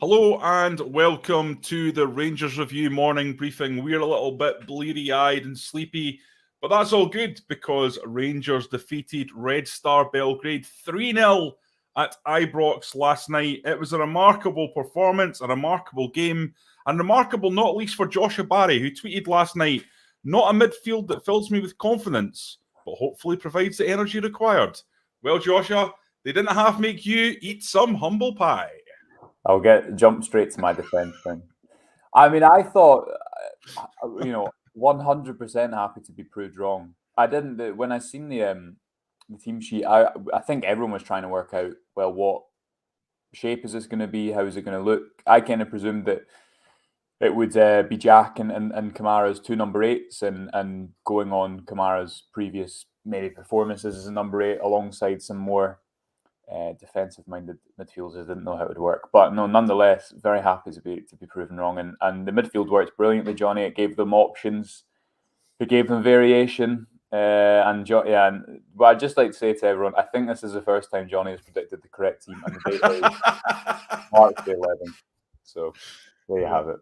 Hello and welcome to the Rangers Review morning briefing. We're a little bit bleary-eyed and sleepy, but that's all good because Rangers defeated Red Star Belgrade 3-0 at Ibrox last night. It was a remarkable performance, a remarkable game, and remarkable not least for Joshua Barry, who tweeted last night, "Not a midfield that fills me with confidence, but hopefully provides the energy required." Well, Joshua, they didn't half make you eat some humble pie. I'll jump straight to my defence then. I mean, I thought, 100% happy to be proved wrong. I didn't when I seen the team sheet. I think everyone was trying to work out, well, what shape is this going to be? How is it going to look? I kind of presumed that it would be Jack and Kamara's two number eights and going on Kamara's previous maybe performances as a number eight alongside some more defensive-minded midfielders. Didn't know how it would work, but no, nonetheless, very happy to be proven wrong. And the midfield worked brilliantly, Jonny. It gave them options, it gave them variation. But I'd just like to say to everyone, I think this is the first time Jonny has predicted the correct team, and the date is March the 11th. So there you have it.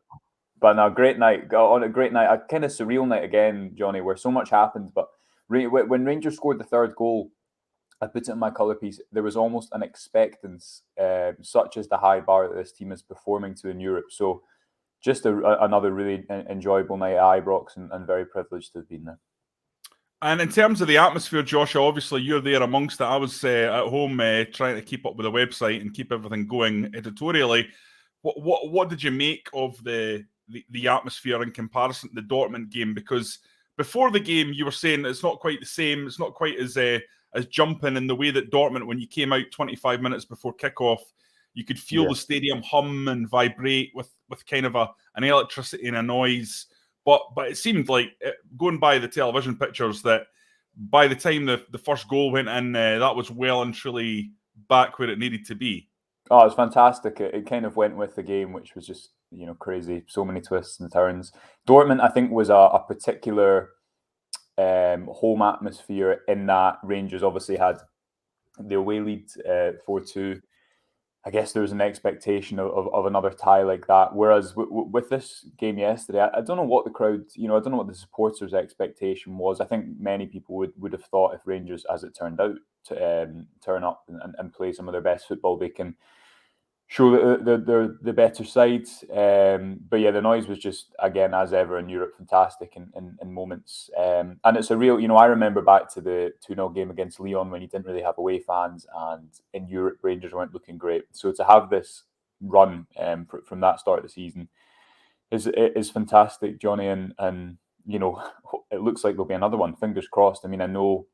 But no, great night. On a great night, a kind of surreal night again, Jonny, where so much happened. But when Rangers scored the third goal, I put it in my colour piece, there was almost an expectance, such as the high bar that this team is performing to in Europe. So just another really enjoyable night at Ibrox and very privileged to have been there. And in terms of the atmosphere, Joshua, obviously you're there amongst it. I was at home trying to keep up with the website and keep everything going editorially. What did you make of the atmosphere in comparison to the Dortmund game? Because before the game, you were saying it's not quite the same. It's not quite as jumping in the way that Dortmund, when you came out 25 minutes before kickoff, you could feel the stadium hum and vibrate with kind of an electricity and a noise. But it seemed like, going by the television pictures, that by the time the first goal went in, that was well and truly back where it needed to be. Oh, it was fantastic. It kind of went with the game, which was just, crazy. So many twists and turns. Dortmund, I think, was a particular home atmosphere in that Rangers obviously had the away lead 4-2. I guess there was an expectation of another tie like that. Whereas with this game yesterday, I don't know what the crowd, I don't know what the supporters' expectation was. I think many people would have thought if Rangers, as it turned out, to turn up and play some of their best football, they can show that they're the better side. But yeah, the noise was just, again, as ever in Europe, fantastic in moments. And it's a real, I remember back to the 2-0 game against Lyon when you didn't really have away fans, and in Europe, Rangers weren't looking great. So to have this run from that start of the season is fantastic, Jonny. And it looks like there'll be another one, fingers crossed. I mean, I know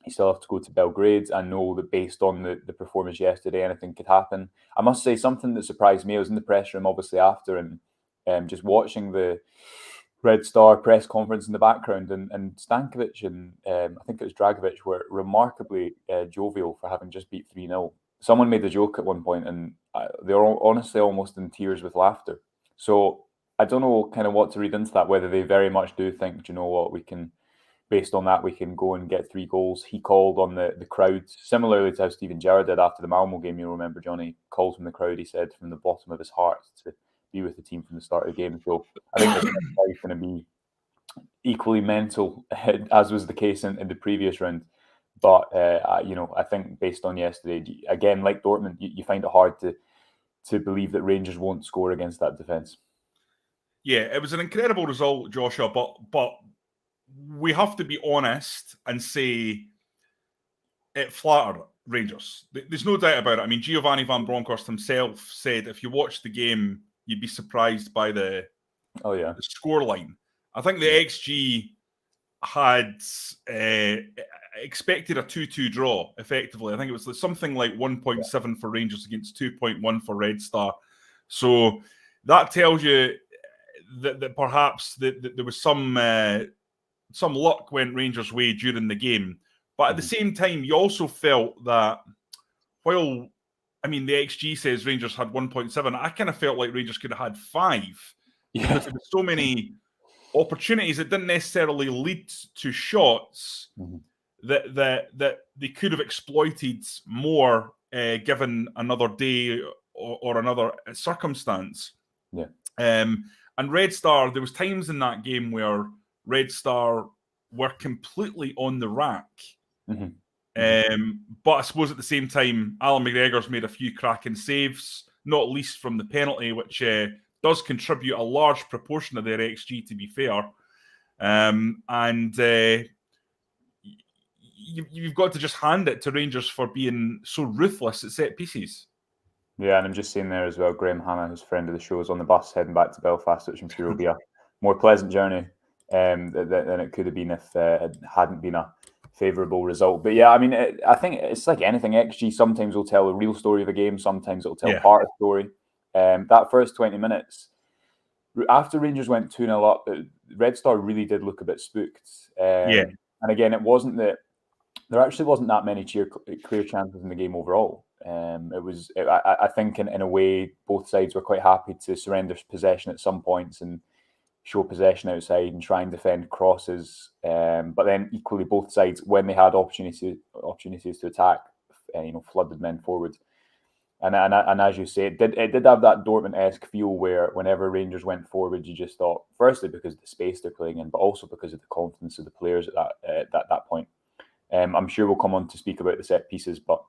you still have to go to Belgrade. I know that based on the performance yesterday, anything could happen. I must say, something that surprised me, I was in the press room obviously after, and just watching the Red Star press conference in the background, and Stankovic and I think it was Dragovic were remarkably jovial for having just beat 3-0. Someone made a joke at one point, and they were honestly almost in tears with laughter. So I don't know kind of what to read into that, whether they very much do think, do you know what, we can, based on that, we can go and get 3 goals. He called on the crowd, similarly to how Steven Gerrard did after the Malmo game. You'll remember, Jonny called from the crowd, he said, from the bottom of his heart to be with the team from the start of the game. So I think it's going to be equally mental, as was the case in the previous round. But, I think based on yesterday, again, like Dortmund, you find it hard to believe that Rangers won't score against that defence. Yeah, it was an incredible result, Joshua, but we have to be honest and say it flattered Rangers. There's no doubt about it. I mean, Giovanni Van Bronckhorst himself said if you watch the game, you'd be surprised by the scoreline. I think the XG had expected a 2-2 draw, effectively. I think it was something like 1.7 for Rangers against 2.1 for Red Star. So that tells you that perhaps that there was some luck went Rangers' way during the game. But at the same time, you also felt that while, I mean, the XG says Rangers had 1.7, I kind of felt like Rangers could have had 5. Because there were so many opportunities that didn't necessarily lead to shots that they could have exploited more given another day or another circumstance. Yeah. And Red Star, there was times in that game where Red Star were completely on the rack. But I suppose at the same time, Alan McGregor's made a few cracking saves, not least from the penalty, which does contribute a large proportion of their XG, to be fair. You've got to just hand it to Rangers for being so ruthless at set pieces. Yeah, and I'm just seeing there as well, Graham Hanna, who's a friend of the show, is on the bus heading back to Belfast, which I'm sure will be a more pleasant journey than it could have been if it hadn't been a favourable result. But yeah, I mean, I think it's like anything. XG sometimes will tell a real story of a game, sometimes it'll tell part of the story. That first 20 minutes, after Rangers went 2-0 up, Red Star really did look a bit spooked. And again, it wasn't that there actually wasn't that many clear chances in the game overall. I think in a way, both sides were quite happy to surrender possession at some points and show possession outside and try and defend crosses. But then equally, both sides, when they had opportunities to attack, flooded men forward. And as you say, it did have that Dortmund-esque feel where whenever Rangers went forward, you just thought, firstly because of the space they're playing in, but also because of the confidence of the players at that point. I'm sure we'll come on to speak about the set pieces, but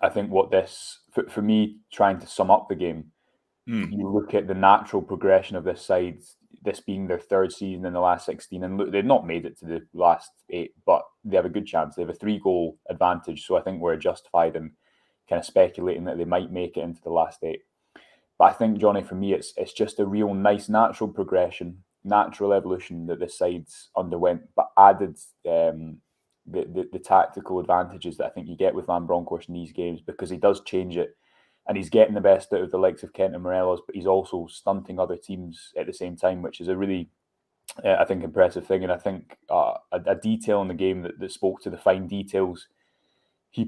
I think what this, for me, trying to sum up the game, you look at the natural progression of this side, this being their third season in the last 16, and look, they've not made it to the last 8, but they have a good chance. They have a 3-goal advantage, so I think we're justified in kind of speculating that they might make it into the last 8. But I think, Jonny, for me, it's just a real nice natural progression, natural evolution that this side's underwent, but added the tactical advantages that I think you get with Van Bronckhorst in these games, because he does change it and he's getting the best out of the likes of Kent and Morelos, but he's also stunting other teams at the same time, which is a really, I think, impressive thing. And I think a detail in the game that spoke to the fine details he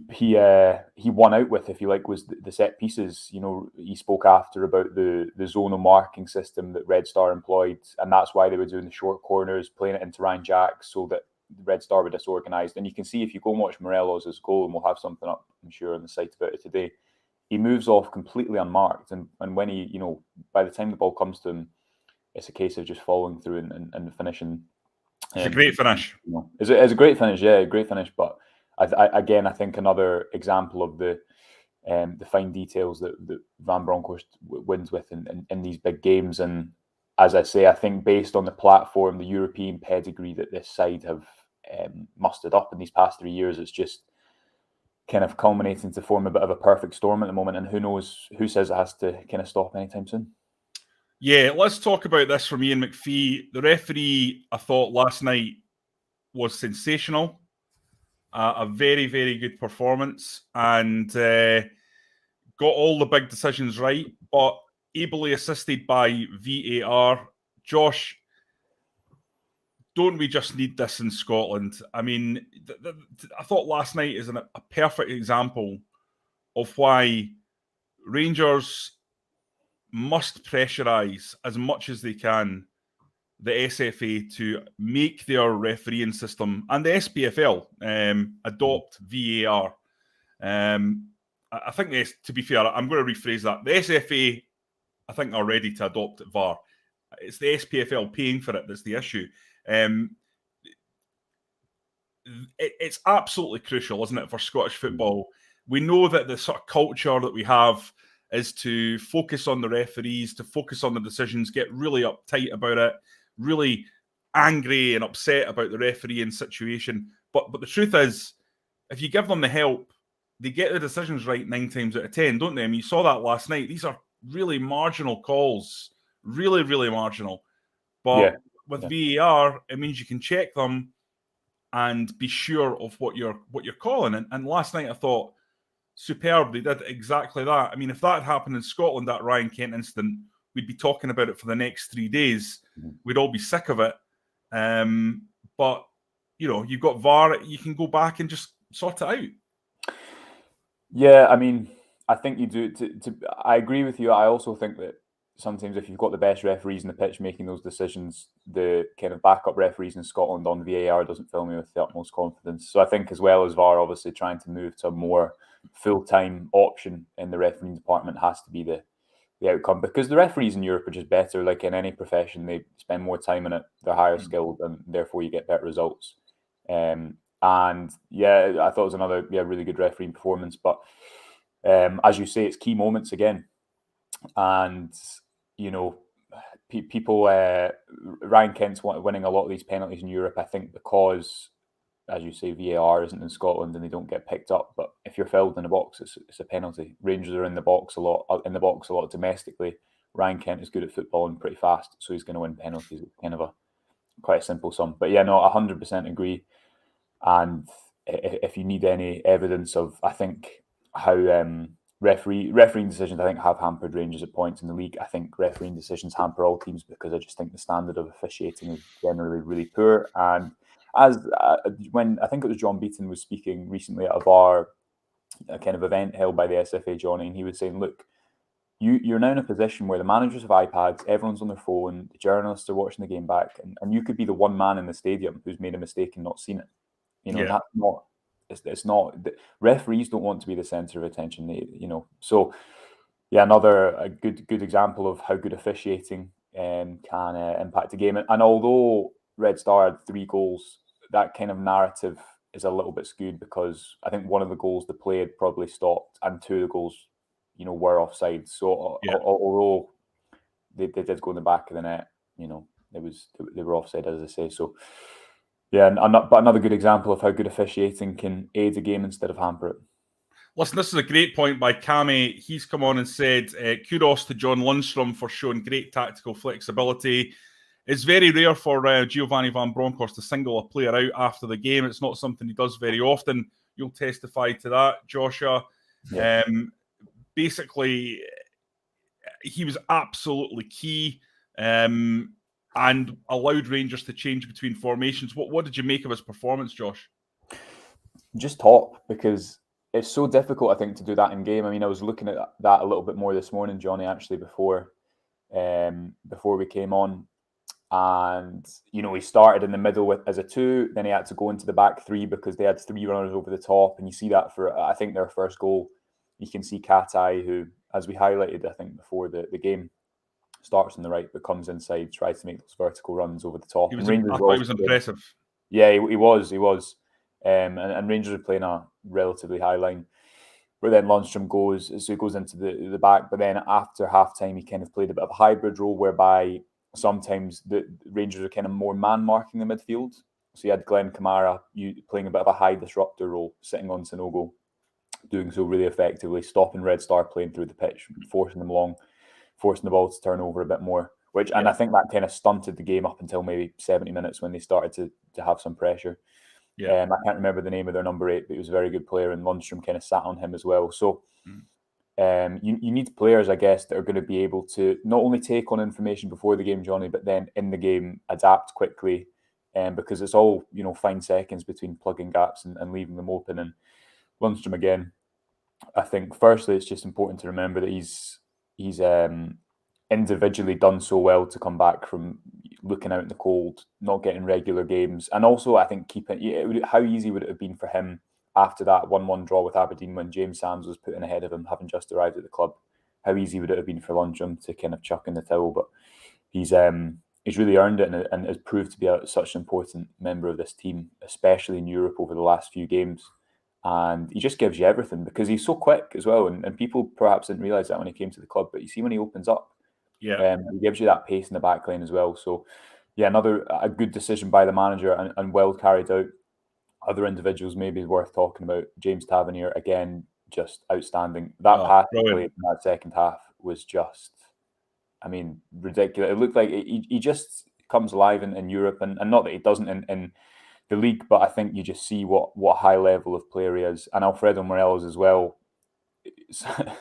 won out with, if you like, was the set pieces. He spoke after about the zonal marking system that Red Star employed, and that's why they were doing the short corners, playing it into Ryan Jack so that Red Star were disorganised. And you can see if you go and watch Morelos' goal, and we'll have something up, I'm sure, on the site about it today, he moves off completely unmarked. And when he, by the time the ball comes to him, it's a case of just following through and finishing. It's a great finish. It's a great finish, yeah, a great finish. But I think another example of the fine details that Van Bronckhorst wins with in these big games. And as I say, I think based on the platform, the European pedigree that this side have mustered up in these past 3 years, it's just kind of culminating to form a bit of a perfect storm at the moment. And who knows, who says it has to kind of stop anytime soon? Yeah, let's talk about this from Ian McPhee. The referee, I thought last night, was sensational. A very, very good performance, and got all the big decisions right, but ably assisted by VAR. Josh, don't we just need this in Scotland? I mean, I thought last night is a perfect example of why Rangers must pressurise as much as they can the SFA to make their refereeing system and the SPFL adopt VAR. I think, to be fair, I'm going to rephrase that. The SFA, I think, are ready to adopt VAR. It's the SPFL paying for it that's the issue. It's absolutely crucial, isn't it, for Scottish football? We know that the sort of culture that we have is to focus on the referees, to focus on the decisions, get really uptight about it, really angry and upset about the refereeing situation. But the truth is, if you give them the help, they get the decisions right 9 times out of 10, don't they? I mean, you saw that last night. These are really marginal calls, really, really marginal. But with VAR, it means you can check them and be sure of what you're calling. And last night, I thought, superb. They did exactly that. I mean, if that had happened in Scotland, that Ryan Kent incident, we'd be talking about it for the next 3 days. We'd all be sick of it. But, you've got VAR. You can go back and just sort it out. Yeah, I mean, I think you do. I agree with you. I also think that sometimes if you've got the best referees in the pitch making those decisions, the kind of backup referees in Scotland on VAR doesn't fill me with the utmost confidence. So I think, as well as VAR obviously trying to move to a more full-time option in the refereeing department has to be the outcome, because the referees in Europe are just better. Like in any profession, they spend more time in it, they're higher skilled, and therefore you get better results. And yeah, I thought it was another really good refereeing performance. But as you say, it's key moments again, and people, Ryan Kent's winning a lot of these penalties in Europe, I think, because, as you say, VAR isn't in Scotland and they don't get picked up. But if you're fouled in the box, it's a penalty. Rangers are in the box a lot domestically. Ryan Kent is good at football and pretty fast, so he's going to win penalties. It's kind of quite a simple sum. But yeah, no, 100% agree. And if you need any evidence of, I think, how refereeing decisions, I think, have hampered Rangers at points in the league. I think refereeing decisions hamper all teams, because I just think the standard of officiating is generally really poor. And as when I think it was John Beaton was speaking recently at a kind of event held by the SFA, Jonny, and he was saying, look, you're now in a position where the managers have iPads, everyone's on their phone, the journalists are watching the game back, and you could be the one man in the stadium who's made a mistake and not seen it. And that's not. It's not. Referees don't want to be the centre of attention. So yeah, a good example of how good officiating can impact a game. And although Red Star had 3 goals, that kind of narrative is a little bit skewed, because I think one of the goals the play had probably stopped, and 2 of the goals, were offside. So although they did go in the back of the net, they were offside, as I say. So yeah, but another good example of how good officiating can aid a game instead of hamper it. Listen, this is a great point by Cammy. He's come on and said, kudos to John Lundstrom for showing great tactical flexibility. It's very rare for Giovanni Van Bronckhorst to single a player out after the game. It's not something he does very often. You'll testify to that, Joshua. Yeah. Basically, he was absolutely key and allowed Rangers to change between formations. What did you make of his performance, Josh? Just top, because it's so difficult, I think, to do that in game. I mean, I was looking at that a little bit more this morning, Jonny, actually, before we came on. And, he started in the middle as a 2, then he had to go into the back 3 because they had 3 runners over the top. And you see that for, I think, their first goal. You can see Katai, who, as we highlighted, I think, before the game, starts on the right, but comes inside, tries to make those vertical runs over the top. I thought he was impressive. Yeah, he was. And Rangers are playing a relatively high line. But then Lundstrom goes into the back. But then after halftime, he kind of played a bit of a hybrid role, whereby sometimes the Rangers are kind of more man-marking the midfield. So you had Glenn Kamara playing a bit of a high disruptor role, sitting on Sanogo, doing so really effectively, stopping Red Star playing through the pitch, forcing them along, forcing the ball to turn over a bit more. And I think that kind of stunted the game up until maybe 70 minutes when they started to have some pressure. Yeah. I can't remember the name of their number 8, but he was a very good player, and Lundstrom kind of sat on him as well. So you need players, I guess, that are going to be able to not only take on information before the game, Jonny, but then in the game adapt quickly, because it's all, fine seconds between plugging gaps and leaving them open. And Lundstrom, again, I think firstly it's just important to remember that he's individually done so well to come back from looking out in the cold, not getting regular games, and also I think how easy would it have been for him after that 1-1 draw with Aberdeen when James Sands was put in ahead of him, having just arrived at the club? How easy would it have been for Lundstrom to kind of chuck in the towel? But he's really earned it and has proved to be such an important member of this team, especially in Europe over the last few games. And he just gives you everything because he's so quick as well. And people perhaps didn't realise that when he came to the club, but you see when he opens up, he gives you that pace in the back line as well. So, yeah, a good decision by the manager and well carried out. Other individuals maybe worth talking about. James Tavernier, again, just outstanding. That pass played in that second half was just, ridiculous. It looked like he just comes alive in Europe, and not that he doesn't in the league, but I think you just see what high level of player he is. And Alfredo Morelos as well,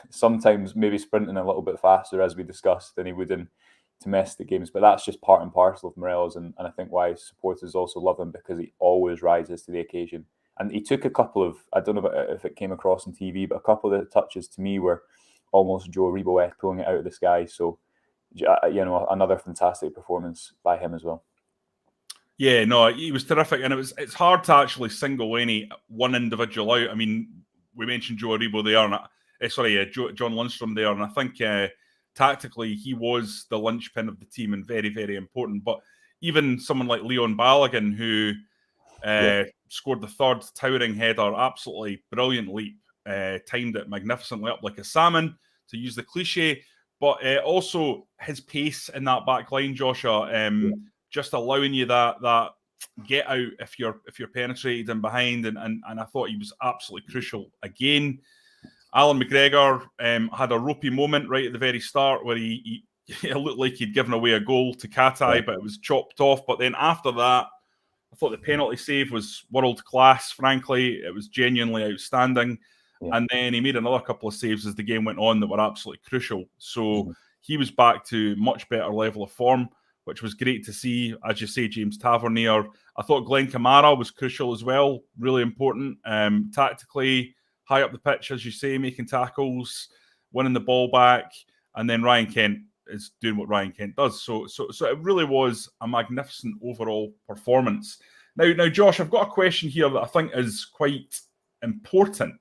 sometimes maybe sprinting a little bit faster, as we discussed, than he would in domestic games. But that's just part and parcel of Morelos, and I think why supporters also love him, because he always rises to the occasion. And he took a couple of, I don't know if it came across on TV, but a couple of the touches to me were almost Joe Reboet pulling it out of the sky. So, another fantastic performance by him as well. Yeah, no, he was terrific, and it's hard to actually single any one individual out. I mean, we mentioned Joe Aribo there, and John Lundstrom there, and I think tactically he was the linchpin of the team and very, very important. But even someone like Leon Balogun, who scored the third towering header, absolutely brilliant leap, timed it magnificently up like a salmon, to use the cliche. But also his pace in that back line, Joshua, just allowing you that get out if you're penetrated in behind, and I thought he was absolutely crucial again. Alan McGregor had a ropey moment right at the very start where he it looked like he'd given away a goal to Katai, but it was chopped off. But then after that, I thought the penalty save was world class. Frankly, it was genuinely outstanding. Yeah. And then he made another couple of saves as the game went on that were absolutely crucial. So he was back to much better level of form, which was great to see. As you say, James Tavernier. I thought Glenn Kamara was crucial as well, really important. Tactically, high up the pitch, as you say, making tackles, winning the ball back. And then Ryan Kent is doing what Ryan Kent does. So it really was a magnificent overall performance. Now, Josh, I've got a question here that I think is quite important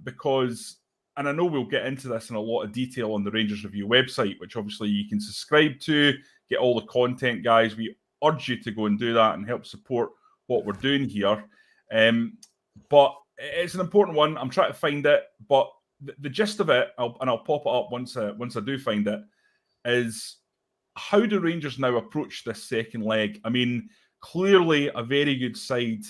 because, and I know we'll get into this in a lot of detail on the Rangers Review website, which obviously you can subscribe to, get all the content, guys. We urge you to go and do that and help support what we're doing here. But it's an important one. I'm trying to find it, but the gist of it, I'll pop it up once I do find it, is how do Rangers now approach this second leg? I mean, clearly a very good side,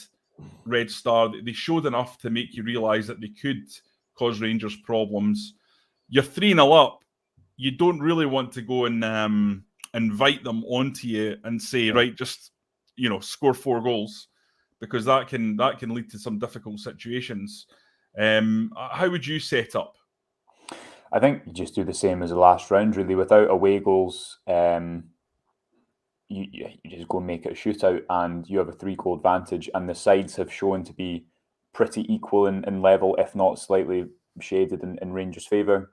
Red Star. They showed enough to make you realise that they could cause Rangers problems. You're 3-0 up. You don't really want to go and invite them onto you and say, right, just score 4 goals, because that can lead to some difficult situations. How would you set up? I think you just do the same as the last round, really. Without away goals, you just go and make it a shootout, and you have a 3-goal advantage. And the sides have shown to be pretty equal in level, if not slightly shaded in Rangers' favour.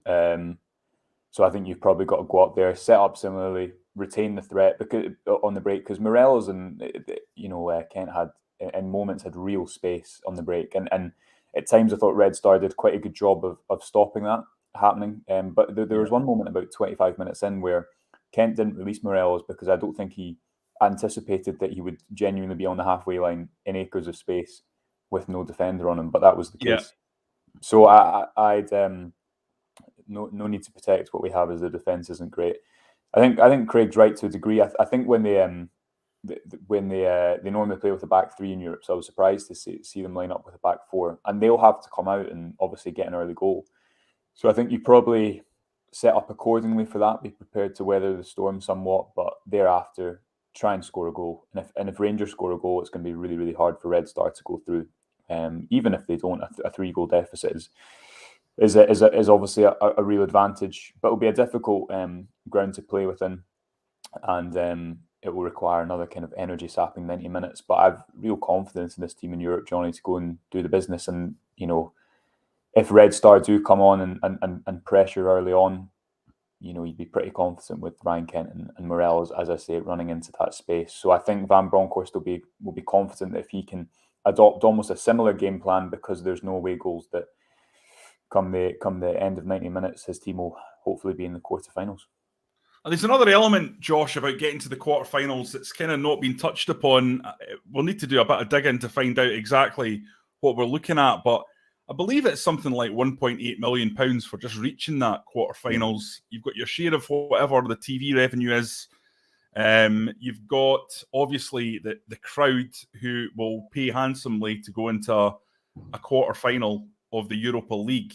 So I think you've probably got to go up there, set up similarly, retain the threat on the break, because Morelos and Kent had in moments had real space on the break, and at times I thought Red Star did quite a good job of stopping that happening. But there was one moment about 25 minutes in where Kent didn't release Morelos because I don't think he anticipated that he would genuinely be on the halfway line in acres of space with no defender on him. But that was the case. So I'd no need to protect what we have as the defence isn't great. I think Craig's right to a degree. I think when they normally play with a back 3 in Europe, so I was surprised to see them line up with a back 4, and they'll have to come out and obviously get an early goal. So I think you probably set up accordingly for that. Be prepared to weather the storm somewhat, but thereafter try and score a goal. And if Rangers score a goal, it's going to be really, really hard for Red Star to go through. Even if they don't, a 3-goal deficit is obviously a real advantage, but it'll be a difficult ground to play within, and it will require another kind of energy-sapping 90 minutes. But I've real confidence in this team in Europe, Jonny, to go and do the business. And if Red Star do come on and pressure early on, you'd be pretty confident with Ryan Kent and Morelos, as I say, running into that space. So I think Van Bronckhorst will be confident that if he can adopt almost a similar game plan, because there's no away goals, that come the end of 90 minutes, his team will hopefully be in the quarterfinals. And there's another element, Josh, about getting to the quarterfinals that's kind of not been touched upon. We'll need to do a bit of digging to find out exactly what we're looking at, but I believe it's something like £1.8 million for just reaching that quarterfinals. You've got your share of whatever the TV revenue is. You've got obviously the crowd who will pay handsomely to go into a quarterfinal of the Europa League.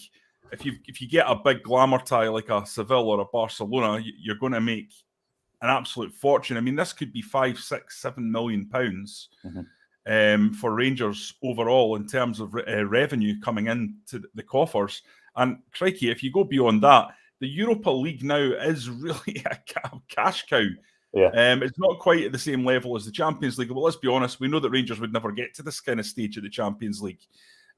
If you get a big glamour tie like a Seville or a Barcelona, you're going to make an absolute fortune. I mean, this could be £5, £6, £7 million for Rangers overall in terms of revenue coming into the coffers. And crikey, if you go beyond that, the Europa League now is really a cash cow. Yeah. It's not quite at the same level as the Champions League. But let's be honest, we know that Rangers would never get to this kind of stage of the Champions League.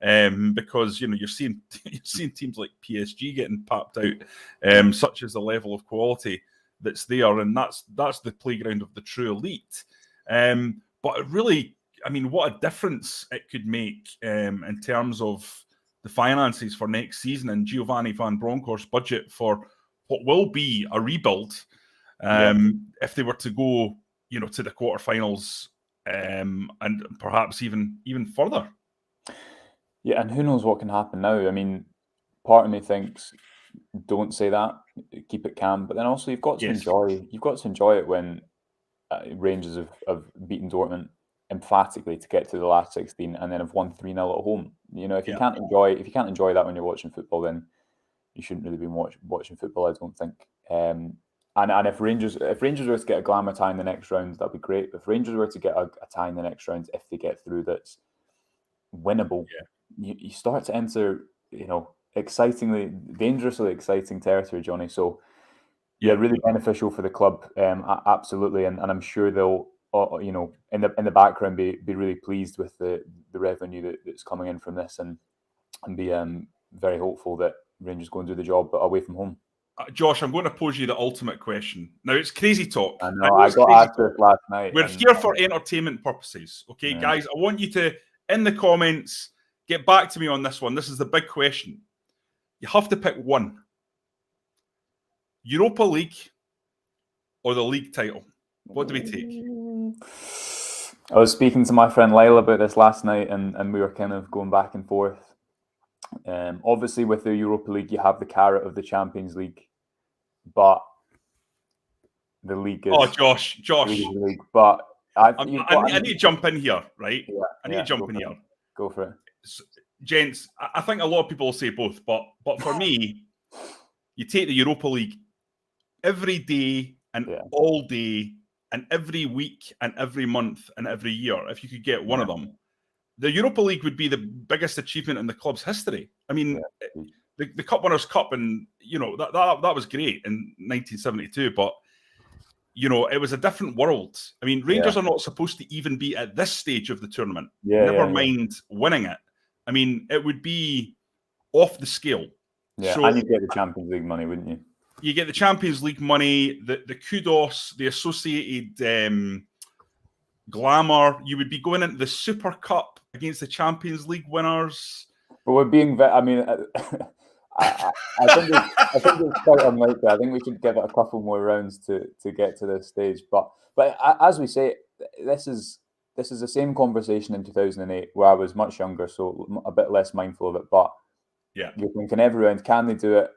Because you're seeing teams like PSG getting papped out, such as the level of quality that's there, and that's the playground of the true elite. But really, I mean, what a difference it could make in terms of the finances for next season and Giovanni Van Bronckhorst's budget for what will be a rebuild if they were to go, to the quarterfinals and perhaps even further. Yeah, and who knows what can happen now? I mean, part of me thinks don't say that, keep it calm. But then also you've got to enjoy it when Rangers have beaten Dortmund emphatically to get to the last 16 and then have won 3-0 at home. If you can't enjoy that when you're watching football, then you shouldn't really be watching football, I don't think. And if Rangers were to get a glamour tie in the next round, that'd be great. But if Rangers were to get a tie in the next round, if they get through, that's winnable. You start to enter, dangerously exciting territory, Jonny. So really beneficial for the club, absolutely. And I'm sure they'll, in the background, be really pleased with the revenue that's coming in from this, and be very hopeful that Rangers go and do the job, but away from home. Josh, I'm going to pose you the ultimate question. Now, it's crazy talk. I know I got asked this last night. We're here for entertainment purposes, okay, guys? I want you to, in the comments, get back to me on this one. This is the big question. You have to pick one. Europa League or the league title? What do we take? I was speaking to my friend Lyle about this last night, and we were kind of going back and forth. Obviously, with the Europa League, you have the carrot of the Champions League, but the league is... Oh, Josh. League, but I need to jump in here, right? Yeah, I need to jump in here. Go for it. So, gents, I think a lot of people will say both, but for me, you take the Europa League every day and all day and every week and every month and every year. If you could get one of them, the Europa League would be the biggest achievement in the club's history. I mean, the Cup Winners' Cup, and that was great in 1972, but it was a different world. I mean, Rangers are not supposed to even be at this stage of the tournament. Never mind winning it. I mean, it would be off the scale. Yeah, so, and you get the Champions League money, wouldn't you? You get the Champions League money, the kudos, the associated glamour. You would be going into the Super Cup against the Champions League winners. But we're being... I mean, I think it's quite unlikely. I think we should give it a couple more rounds to get to this stage. But as we say, this is the same conversation in 2008, where I was much younger, so a bit less mindful of it. But you're thinking every round, can they do it?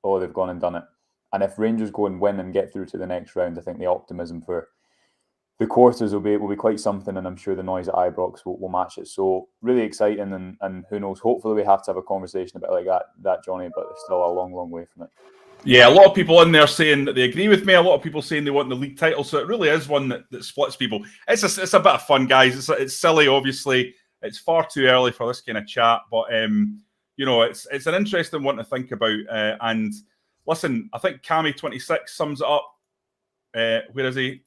Oh, they've gone and done it. And if Rangers go and win and get through to the next round, I think the optimism for the quarters will be quite something, and I'm sure the noise at Ibrox will match it. So really exciting, and who knows? Hopefully we have to have a conversation about like that, Jonny. But it's still a long, long way from it. Yeah, a lot of people in there saying that they agree with me. A lot of people saying they want the league title. So it really is one that splits people. It's a bit of fun, guys. It's silly, obviously. It's far too early for this kind of chat, but it's an interesting one to think about. And listen, I think Cammy26 sums it up. Where is he?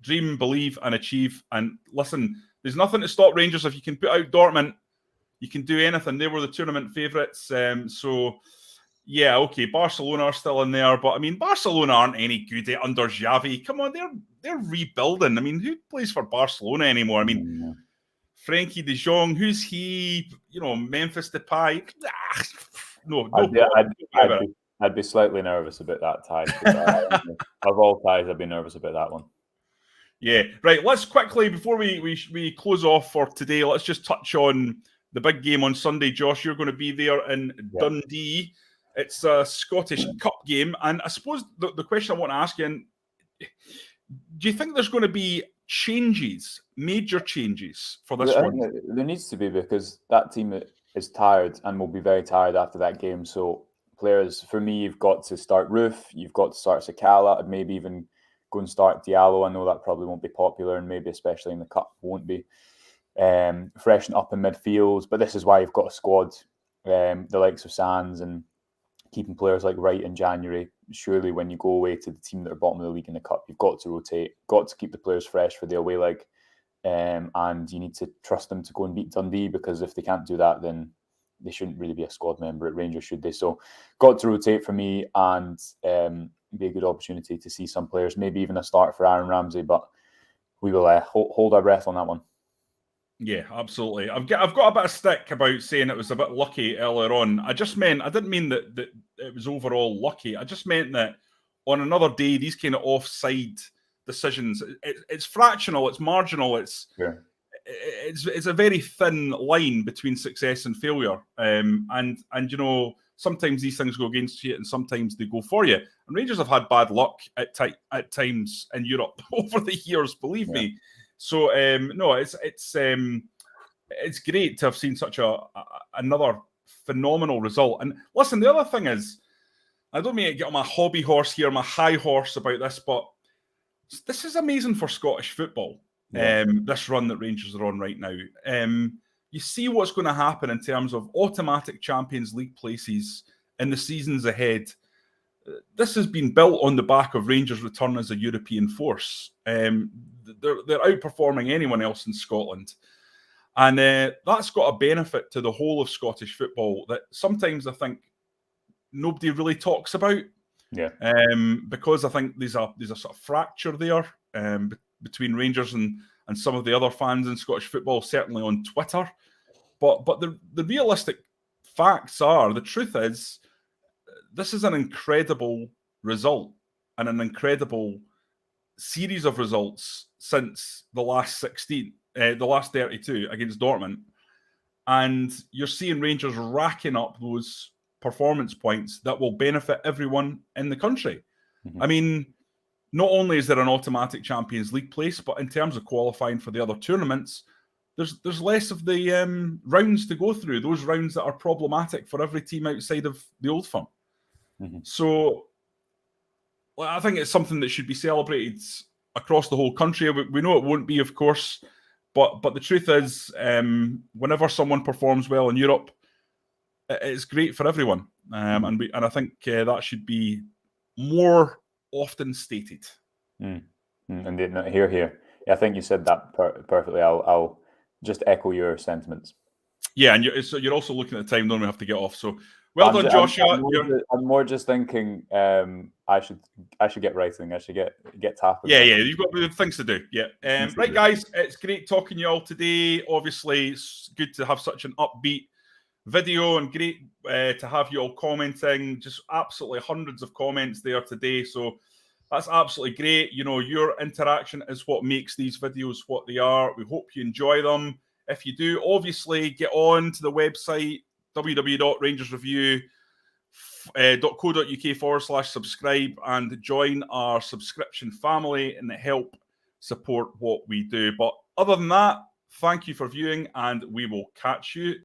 Dream, believe, and achieve. And listen, there's nothing to stop Rangers. If you can put out Dortmund, you can do anything. They were the tournament favourites. Yeah, okay, Barcelona are still in there, but I mean, Barcelona aren't any good under Xavi. Come on, they're rebuilding. I mean, who plays for Barcelona anymore? I mean, Frankie de Jong, who's he? Memphis Depay. No. I'd be slightly nervous about that tie. Of all ties, I'd be nervous about that one. Yeah, right. Let's quickly, before we close off for today, let's just touch on the big game on Sunday. Josh, you're going to be there in Dundee. It's a Scottish Cup game. And I suppose the question I want to ask you, do you think there's going to be major changes for this one? There needs to be, because that team is tired and will be very tired after that game. So players, for me, you've got to start Roof, you've got to start Sakala, and maybe even go and start Diallo. I know that probably won't be popular, and maybe especially in the Cup won't be. Freshen up in midfield, but this is why you've got a squad, the likes of Sands, and keeping players like Wright in January. Surely when you go away to the team that are bottom of the league in the Cup, you've got to rotate, got to keep the players fresh for the away leg, and you need to trust them to go and beat Dundee, because if they can't do that, then they shouldn't really be a squad member at Rangers, should they? So got to rotate for me, and be a good opportunity to see some players, maybe even a start for Aaron Ramsey, but we will hold our breath on that one. Yeah, absolutely. I've got a bit of stick about saying it was a bit lucky earlier on. I didn't mean that it was overall lucky. I just meant that on another day, these kind of offside decisions, it's fractional, it's marginal, it's a very thin line between success and failure. And sometimes these things go against you, and sometimes they go for you. And Rangers have had bad luck at times in Europe over the years, believe me. So no, it's great to have seen such another phenomenal result. And listen, the other thing is, I don't mean to get on my hobby horse here, my high horse about this, but this is amazing for Scottish football. This run that Rangers are on right now. You see what's going to happen in terms of automatic Champions League places in the seasons ahead. This has been built on the back of Rangers' return as a European force. They're outperforming anyone else in Scotland. And that's got a benefit to the whole of Scottish football that sometimes I think nobody really talks about. Yeah. Because I think there's a sort of fracture there between Rangers and some of the other fans in Scottish football, certainly on Twitter. But the realistic facts are, the truth is, this is an incredible result and an incredible series of results since the last 32 against Dortmund. And you're seeing Rangers racking up those performance points that will benefit everyone in the country. I mean, not only is there an automatic Champions League place, but in terms of qualifying for the other tournaments, there's less of the rounds to go through, those rounds that are problematic for every team outside of the Old Firm. So I think it's something that should be celebrated across the whole country. We know it won't be, of course, but the truth is, whenever someone performs well in Europe, it's great for everyone, and I think that should be more often stated. And here. Yeah, I think you said that perfectly. I'll just echo your sentiments. Yeah, and you're also looking at the time, don't we have to get off? So well done, Joshua. I'm more just thinking I should get writing. I should get tapping. Yeah, you've got things to do. Yeah. Right, guys, it's great talking to you all today. Obviously, it's good to have such an upbeat video and great to have you all commenting. Just absolutely hundreds of comments there today. So that's absolutely great. Your interaction is what makes these videos what they are. We hope you enjoy them. If you do, obviously get on to the website, www.rangersreview.co.uk/subscribe and join our subscription family and help support what we do. But other than that, thank you for viewing, and we will catch you